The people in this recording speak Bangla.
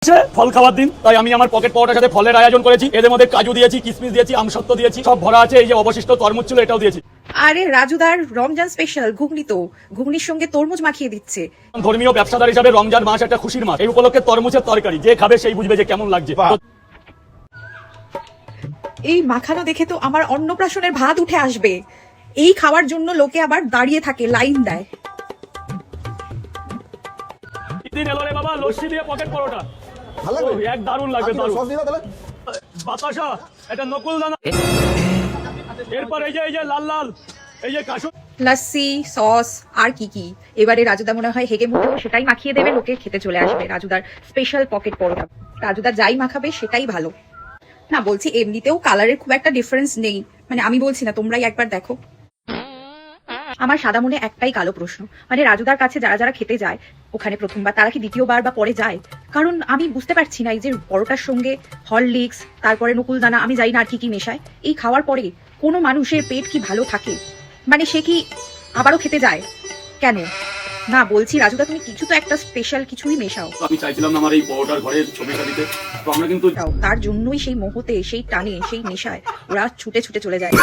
ফল খাওয়ার দিন, তাই আমি আমার পকেট পাওয়াটার সাথে ফলের আয়োজন করেছি। এদের মধ্যে কাজু দিয়েছি, কিশমিশ দিয়েছি, আমসত্ত্ব দিয়েছি, সব ভরা আছে। এই যে অবশিষ্ট তরমুজ ছিল এটাও দিয়েছি। আরে রাজুদার রমজান স্পেশাল ঘুগনি, তো ঘুগনির সঙ্গে তরমুজ মাখিয়ে দিচ্ছে। ধর্মীয় ব্যবসাদার হিসাবে রমজান মাস একটা খুশির মাস। এই উপলক্ষে তরমুজের তরকারি যে খাবে সেই বুঝবে যে কেমন লাগছে। এই মাখানো দেখে তো আমার অন্নপ্রাশনের ভাত উঠে আসবে। এই খাওয়ার জন্য লোকে আবার দাঁড়িয়ে থাকে, লাইন দেয়। দিন এলো রে বাবা, লস্যি দিয়ে পকেট পরোটা। ভালো লাগবে? এক দারুণ লাগবে, আপনি দারুণ। সস দিবা তাহলে? বাতাসা, এটা নকুল দানা। এরপর এই যে লাল লাল, এই যে কাশু। লস্যি, সস আর কি কি। এবারে রাজুদা মনে হয় হেগে মুখেও সেটাই মাখিয়ে দেবে, লোকে খেতে চলে আসবে রাজুদার স্পেশাল পকেট পরোটা। রাজুদা যাই মাখাবে সেটাই ভালো। না বলছি, এমনিতেও কালারের খুব একটা ডিফারেন্স নেই, মানে আমি বলছি না, তোমরাই একবার দেখো। আমার সাদা মনে একটাই কালো প্রশ্ন, মানে রাজুদার কাছে যারা যারা খেতে যায় ওখানে প্রথমবার, তারা কি দ্বিতীয়বার বা পরে যায়? কারণ আমি বুঝতে পারছি না, এই যে পরোটার সঙ্গে হরলিক্স, তারপরে নকুল দানা, আমি জানি না আর কি কি মেশায়, এই খাওয়ার পরে কোনো মানুষের পেট কি ভালো থাকে? মানে সে কি আবারও খেতে যায় কেন? না বলছি রাজুদা, তুমি কিছু তো একটা স্পেশাল কিছুই মেশাও। আমি চাইছিলাম না আমার এই পরোটার ঘরের ছবিটা দিতে, তো আমরা কিন্তু তার জন্যই সেই মোহতে, সেই টানে, সেই নেশায় ওরা ছুটে ছুটে চলে যায়।